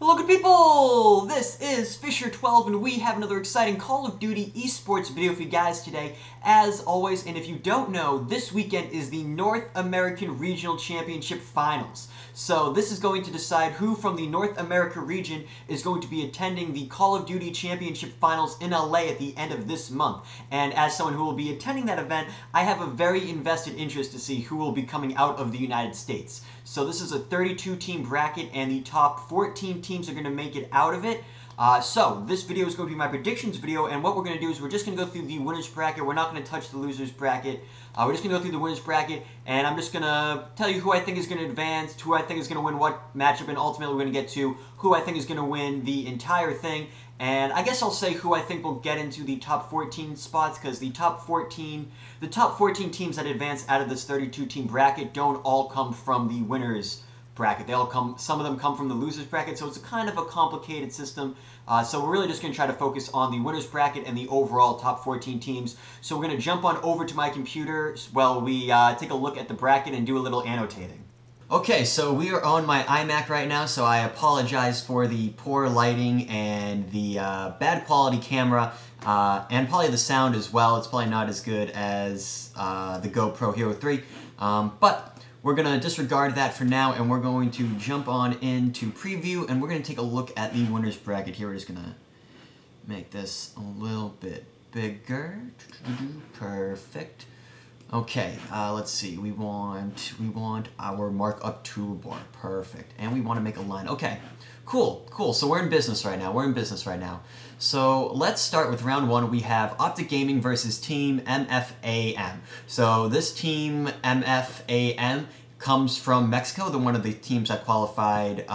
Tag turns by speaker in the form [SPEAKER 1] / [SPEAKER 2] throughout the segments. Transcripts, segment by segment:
[SPEAKER 1] Hello good people! This is FisherTwelve and we have another exciting Call of Duty esports video for you guys today. As always, and if you don't know, this weekend is the North American Regional Championship Finals. So this is going to decide who from the North America region is going to be attending the Call of Duty Championship Finals in LA at the end of this month. And as someone who will be attending that event, I have a very invested interest to see who will be coming out of the United States. So this is a 32-team bracket and the top 14 teams are going to make it out of it. So this video is going to be my predictions video, and what we're going to do is we're just going to go through the winners bracket. We're not going to touch the losers bracket. We're just going to go through the winners bracket, and I'm just going to tell you who I think is going to advance, who I think is going to win what matchup, and ultimately we're going to get to who I think is going to win the entire thing. And I guess I'll say who I think will get into the top 14 spots, because the top 14 teams that advance out of this 32-team bracket don't all come from the winners bracket. Some of them come from the losers bracket, so it's a kind of a complicated system. So we're really just going to try to focus on the winners bracket and the overall top 14 teams. So we're going to jump on over to my computer while we take a look at the bracket and do a little annotating. Okay, so we are on my iMac right now, so I apologize for the poor lighting and the bad quality camera, and probably the sound as well. It's probably not as good as the GoPro Hero 3, but we're going to disregard that for now, and we're going to jump on into preview, and we're going to take a look at the winners bracket here. We're just going to make this a little bit bigger. Perfect. Okay, let's see. We want our markup toolbar. Perfect. And we want to make a line. Okay, cool. So we're in business right now. So let's start with round one. We have Optic Gaming versus Team MFAM. So this Team MFAM comes from Mexico. They're one of the teams that qualified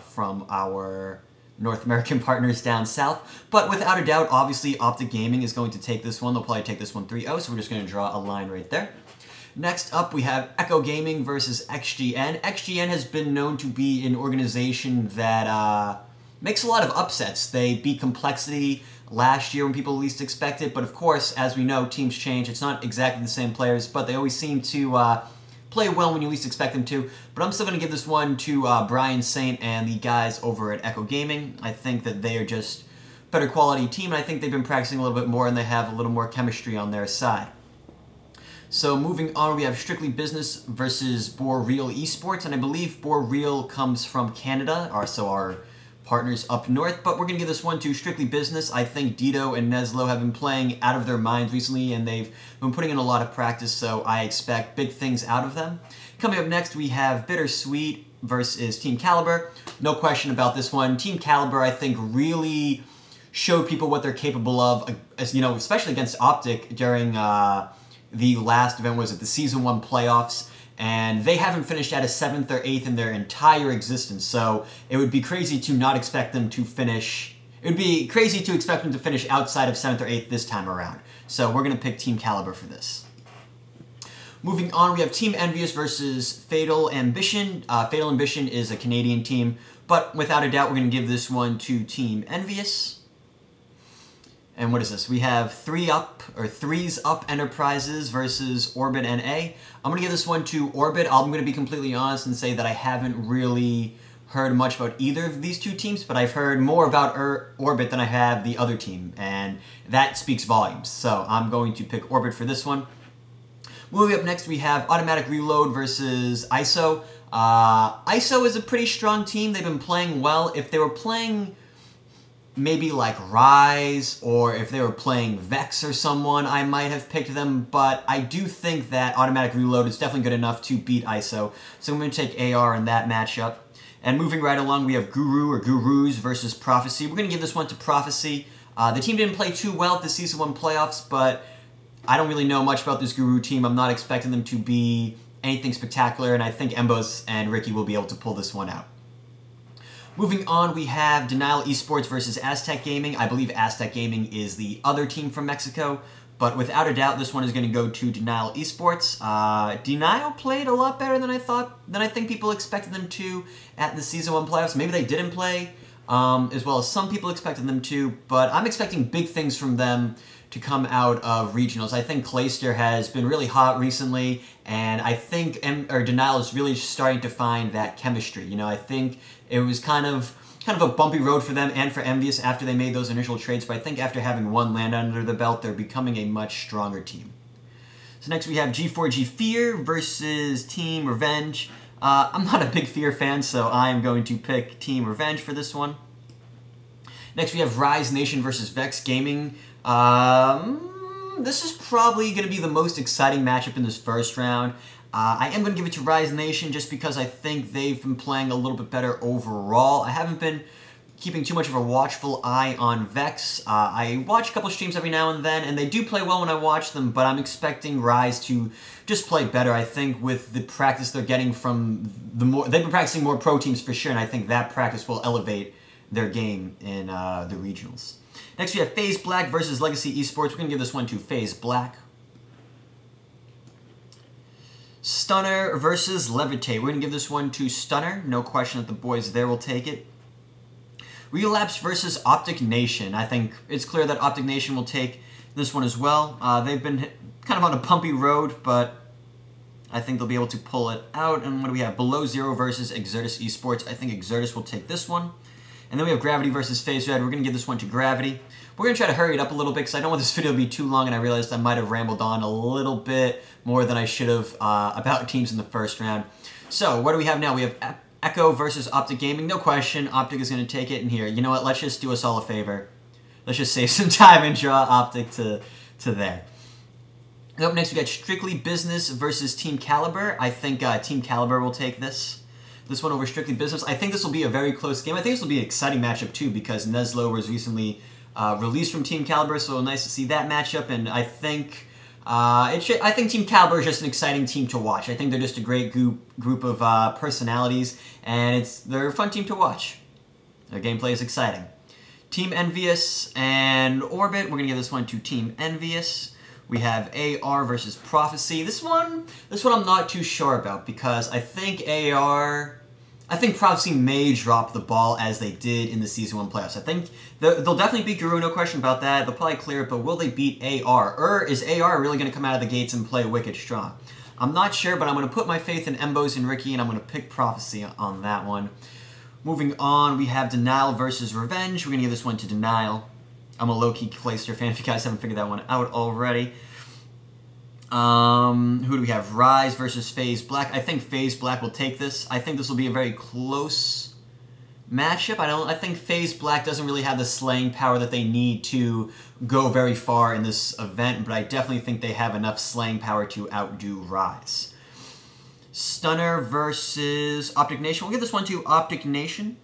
[SPEAKER 1] from our North American partners down south. But without a doubt, obviously, Optic Gaming is going to take this one. They'll probably take this one 3-0, so we're just going to draw a line right there. Next up, we have Echo Gaming versus XGN. XGN has been known to be an organization that makes a lot of upsets. They beat Complexity last year when people least expect it, but of course, as we know, teams change. It's not exactly the same players, but they always seem to play well when you least expect them to. But I'm still going to give this one to Brian Saint and the guys over at Echo Gaming. I think that they are just a better quality team, and I think they've been practicing a little bit more, and they have a little more chemistry on their side. So moving on, we have Strictly Business versus Boar Real Esports, and I believe Boar Real comes from Canada, so our partners up north, but we're going to give this one to Strictly Business. I think Dito and Neslo have been playing out of their minds recently, and they've been putting in a lot of practice, so I expect big things out of them. Coming up next, we have Bittersweet versus Team Caliber. No question about this one. Team Caliber, I think, really showed people what they're capable of, especially against Optic during the last event. Was it the Season 1 playoffs? And they haven't finished at a 7th or 8th in their entire existence, so it would be crazy to not expect them to finish. It would be crazy to expect them to finish outside of 7th or 8th this time around. So we're going to pick Team Caliber for this. Moving on, we have Team Envious versus Fatal Ambition. Fatal Ambition is a Canadian team, but without a doubt, we're going to give this one to Team Envious. And what is this? We have Threes Up Enterprises versus Orbit NA. I'm going to give this one to Orbit. I'm going to be completely honest and say that I haven't really heard much about either of these two teams, but I've heard more about Orbit than I have the other team, and that speaks volumes. So I'm going to pick Orbit for this one. Moving up next, we have Automatic Reload versus ISO. ISO is a pretty strong team. They've been playing well. If they were playing maybe like Rise, or if they were playing Vex or someone, I might have picked them, but I do think that Automatic Reload is definitely good enough to beat ISO, so I'm going to take AR in that matchup. And moving right along, we have Guru or Gurus versus Prophecy. We're going to give this one to Prophecy. The team didn't play too well at the Season 1 playoffs, but I don't really know much about this Guru team. I'm not expecting them to be anything spectacular, and I think Embos and Ricky will be able to pull this one out. Moving on, we have Denial Esports versus Aztec Gaming. I believe Aztec Gaming is the other team from Mexico, but without a doubt, this one is going to go to Denial Esports. Denial played a lot better than I think people expected them to at the Season 1 playoffs. Maybe they didn't play as well as some people expected them to, but I'm expecting big things from them to come out of regionals. I think Clayster has been really hot recently, and I think Denial is really starting to find that chemistry. I think it was kind of kind of a bumpy road for them and for Envious after they made those initial trades, but I think after having one land under the belt, they're becoming a much stronger team. So next we have G4G Fear versus Team Revenge. I'm not a big Fear fan, so I'm going to pick Team Revenge for this one. Next we have Rise Nation versus Vex Gaming. This is probably going to be the most exciting matchup in this first round. I am going to give it to Rise Nation just because I think they've been playing a little bit better overall. I haven't been keeping too much of a watchful eye on Vex. I watch a couple streams every now and then, and they do play well when I watch them, but I'm expecting Rise to just play better. I think with the practice they're getting from they've been practicing more pro teams for sure, and I think that practice will elevate their game in the regionals. Next we have FaZe Black versus Legacy Esports. We're going to give this one to FaZe Black. Stunner versus Levitate. We're going to give this one to Stunner. No question that the boys there will take it. Relapse versus Optic Nation. I think it's clear that Optic Nation will take this one as well. They've been kind of on a bumpy road, but I think they'll be able to pull it out. And what do we have? Below Zero versus Exertus Esports. I think Exertus will take this one. And then we have Gravity versus FaZe Red. We're going to give this one to Gravity. We're going to try to hurry it up a little bit because I don't want this video to be too long, and I realized I might have rambled on a little bit more than I should have about teams in the first round. So, what do we have now? We have Echo versus Optic Gaming. No question, Optic is going to take it. And here, you know what? Let's just do us all a favor. Let's just save some time and draw Optic to there. Up next, we got Strictly Business versus Team Caliber. I think Team Caliber will take this one over Strictly Business. I think this will be a very close game. I think this will be an exciting matchup too because Neslo was recently released from Team Caliber, so nice to see that matchup. And I think I think Team Caliber is just an exciting team to watch. I think they're just a great group of personalities, and they're a fun team to watch. Their gameplay is exciting. Team Envious and Orbit. We're gonna give this one to Team Envious. We have AR versus Prophecy. This one I'm not too sure about because I think Prophecy may drop the ball as they did in the Season 1 playoffs. I think they'll definitely beat Guru, no question about that. They'll probably clear it, but will they beat AR? Or is AR really going to come out of the gates and play wicked strong? I'm not sure, but I'm going to put my faith in Embos and Ricky, and I'm going to pick Prophecy on that one. Moving on, we have Denial versus Revenge. We're going to give this one to Denial. I'm a low-key Clayster fan if you guys haven't figured that one out already. Who do we have? Rise versus FaZe Black. I think FaZe Black will take this. I think this will be a very close matchup. I think FaZe Black doesn't really have the slaying power that they need to go very far in this event, but I definitely think they have enough slaying power to outdo Rise. Stunner versus Optic Nation. We'll give this one to Optic Nation.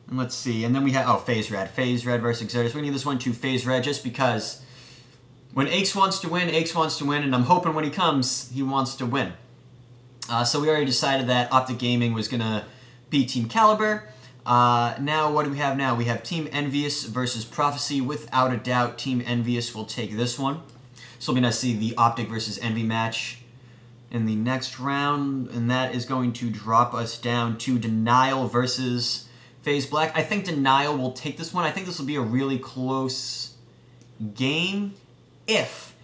[SPEAKER 1] And let's see. And then we have, FaZe Red. FaZe Red versus Exertus. We're going to give this one to FaZe Red just because when Aches wants to win, Aches wants to win, and I'm hoping when he comes, he wants to win. So we already decided that Optic Gaming was going to beat Team Caliber. Now, what do we have now? We have Team Envious versus Prophecy. Without a doubt, Team Envious will take this one. So it'll be nice to see the Optic versus Envy match in the next round, and that is going to drop us down to Denial versus FaZe Black. I think Denial will take this one. I think this will be a really close game. If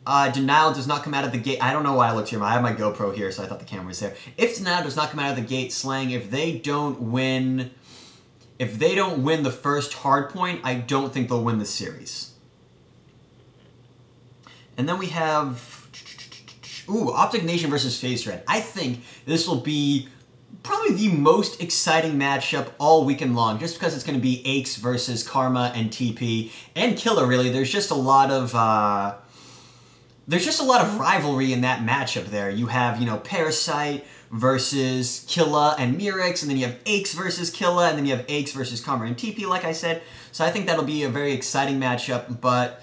[SPEAKER 1] Denial does not come out of the gate, I don't know why I looked here. I have my GoPro here, so I thought the camera was there. If Denial does not come out of the gate slaying, if they don't win the first hard point, I don't think they'll win the series. And then we have Optic Nation versus FaZe Red. I think this will be probably the most exciting matchup all weekend long, just because it's going to be Aches versus Karma and TP and Killer. Really, there's just a lot of rivalry in that matchup. There, you have Parasite versus Killa and Mirix, and then you have Aches versus Killa, and then you have Aches versus Karma and TP. Like I said, so I think that'll be a very exciting matchup. But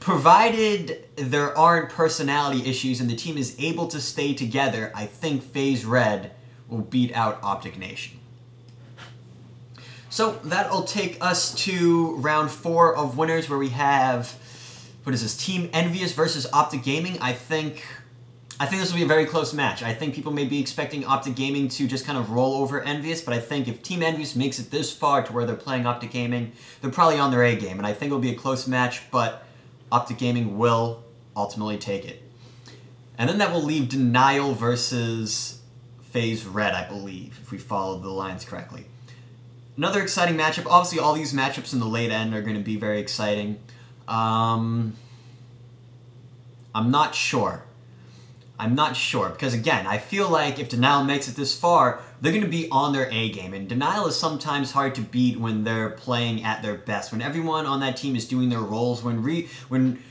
[SPEAKER 1] provided there aren't personality issues and the team is able to stay together, I think FaZe Red will beat out Optic Nation. So that'll take us to round 4 of winners, where we have, what is this, Team Envious versus Optic Gaming. I think this will be a very close match. I think people may be expecting Optic Gaming to just kind of roll over Envious, but I think if Team Envious makes it this far to where they're playing Optic Gaming, they're probably on their A game, and I think it'll be a close match, but Optic Gaming will ultimately take it. And then that will leave Denial versus FaZe Red, I believe, if we follow the lines correctly. Another exciting matchup. Obviously, all these matchups in the late end are going to be very exciting. I'm not sure. I'm not sure, because again, I feel like if Denial makes it this far, they're going to be on their A game, and Denial is sometimes hard to beat when they're playing at their best, when everyone on that team is doing their roles, when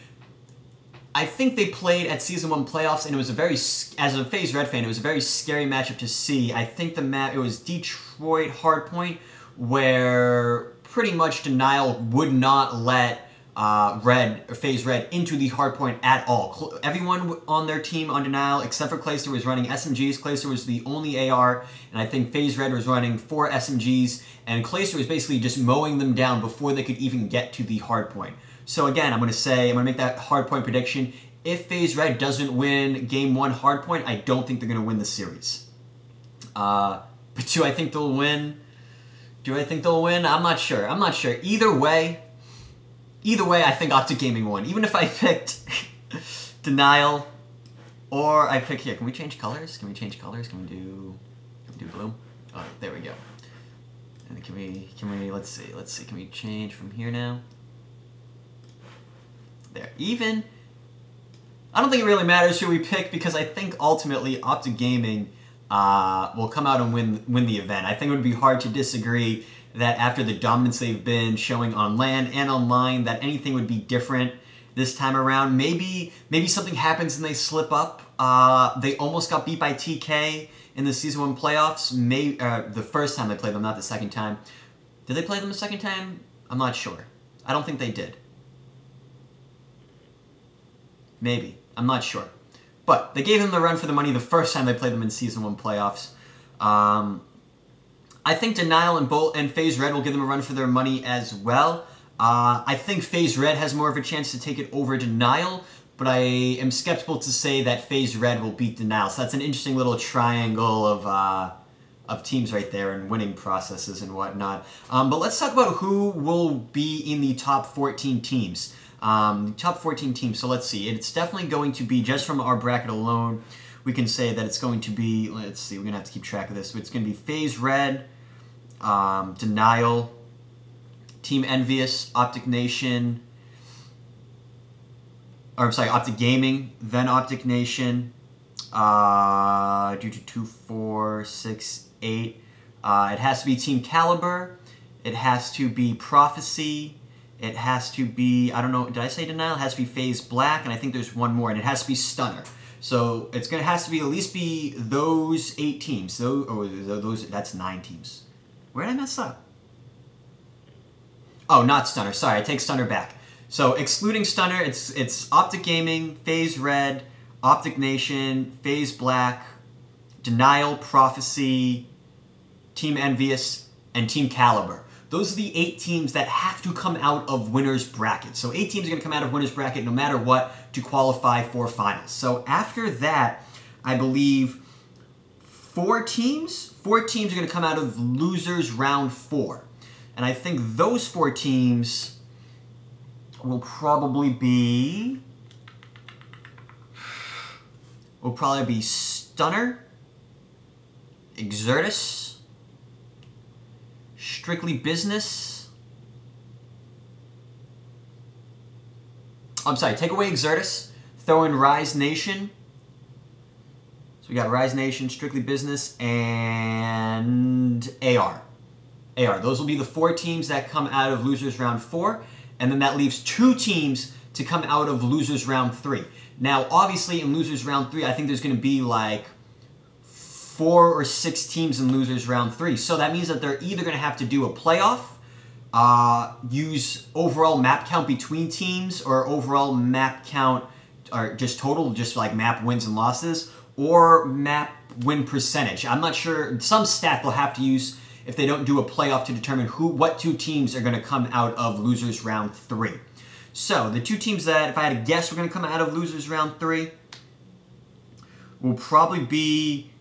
[SPEAKER 1] I think they played at Season 1 playoffs, and it was a very, as a FaZe Red fan, it was a very scary matchup to see. I think it was Detroit Hardpoint, where pretty much Denial would not let FaZe Red into the hardpoint at all. Everyone on their team on Denial, except for Clayster, was running SMGs. Clayster was the only AR, and I think FaZe Red was running 4 SMGs, and Clayster was basically just mowing them down before they could even get to the hardpoint. So again, I'm going to make that hardpoint prediction. If FaZe Red doesn't win Game 1 hardpoint, I don't think they're going to win the series. But do I think they'll win? I'm not sure. Either way, I think Optic Gaming won. Even if I picked Denial, or I pick here. Can we change colors? Can we do blue? Oh, there we go. And can we let's see. Can we change from here now? There. Even. I don't think it really matters who we pick, because I think ultimately Optic Gaming will come out and win the event. I think it would be hard to disagree that after the dominance they've been showing on LAN and online, that anything would be different this time around. Maybe something happens and they slip up. They almost got beat by TK in the Season 1 playoffs. The first time they played them, not the second time. Did they play them the second time? I'm not sure. I don't think they did. Maybe. I'm not sure. But they gave them the run for the money the first time they played them in Season 1 playoffs. I think Denial and FaZe Red will give them a run for their money as well. I think FaZe Red has more of a chance to take it over Denial, but I am skeptical to say that FaZe Red will beat Denial. So that's an interesting little triangle of teams right there and winning processes and whatnot. But let's talk about who will be in the top 14 teams. Top 14 teams, so let's see. It's definitely going to be, just from our bracket alone, we can say that it's going to be, let's see, we're going to have to keep track of this. It's going to be FaZe Red, Denial, Team Envious, Optic Nation, or I'm sorry, Optic Gaming, then Optic Nation, due to 2, 4, 6, 8. It has to be Team Caliber, it has to be Prophecy, it has to be, I don't know, did I say Denial? It has to be FaZe Black, and I think there's one more, and it has to be Stunner. So has to be at least be those 8 teams. That's 9 teams. Where did I mess up? Oh, not Stunner. Sorry, I take Stunner back. So excluding Stunner, it's Optic Gaming, FaZe Red, Optic Nation, FaZe Black, Denial, Prophecy, Team Envious, and Team Caliber. Those are the 8 teams that have to come out of winner's bracket. So 8 teams are going to come out of winner's bracket no matter what to qualify for finals. So after that, I believe 4 teams are going to come out of losers round 4. And I think those 4 teams will probably be Stunner, Exertus, Strictly Business. I'm sorry, take away Exertus, throw in Rise Nation. So we got Rise Nation, Strictly Business, and AR. Those will be the 4 teams that come out of losers round 4, and then that leaves 2 teams to come out of losers round 3. Now, obviously, in losers round 3, I think there's going to be like 4 or 6 teams in losers round 3. So that means that they're either going to have to do a playoff, use overall map count between teams, or overall map count, or just total, just like map wins and losses, or map win percentage. I'm not sure. Some stat they'll have to use if they don't do a playoff to determine what 2 teams are going to come out of losers round 3. So the 2 teams that, if I had to guess, are going to come out of losers round 3 will probably be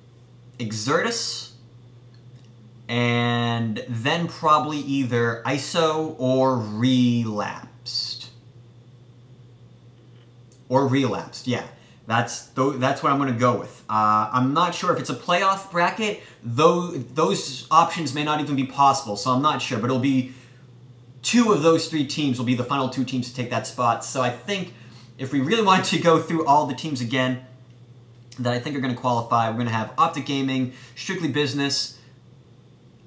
[SPEAKER 1] Exertus, and then probably either ISO or Relapsed. Yeah. That's what I'm going to go with. I'm not sure if it's a playoff bracket, though those options may not even be possible, so I'm not sure. But it'll be 2 of those 3 teams will be the final 2 teams to take that spot. So I think if we really want to go through all the teams again that I think are going to qualify, we're going to have Optic Gaming, Strictly Business,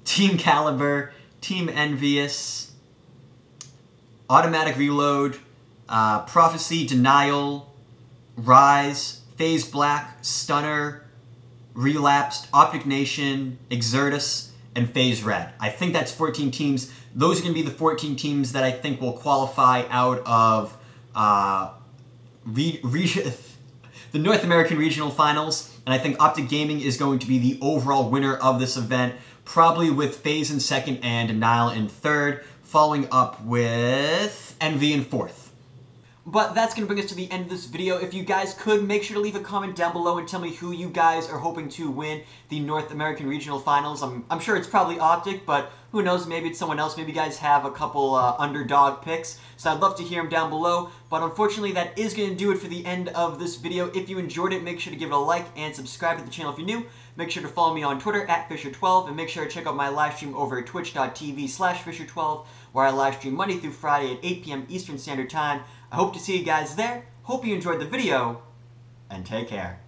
[SPEAKER 1] Team Caliber, Team Envious, Automatic Reload, Prophecy, Denial, Rise, Phase Black, Stunner, Relapsed, Optic Nation, Exertus, and Phase Red. I think that's 14 teams. Those are going to be the 14 teams that I think will qualify out of the North American Regional Finals, and I think Optic Gaming is going to be the overall winner of this event, probably with Phase in 2nd and Denial in 3rd, following up with Envy in 4th. But that's going to bring us to the end of this video. If you guys could, make sure to leave a comment down below and tell me who you guys are hoping to win the North American Regional Finals. I'm sure it's probably Optic, but who knows, maybe it's someone else. Maybe you guys have a couple underdog picks, so I'd love to hear them down below. But unfortunately, that is going to do it for the end of this video. If you enjoyed it, make sure to give it a like and subscribe to the channel if you're new. Make sure to follow me on Twitter at FisherTwelve, and make sure to check out my live stream over at twitch.tv/FisherTwelve, where I live stream Monday through Friday at 8 p.m. Eastern Standard Time. I hope to see you guys there. Hope you enjoyed the video, and take care.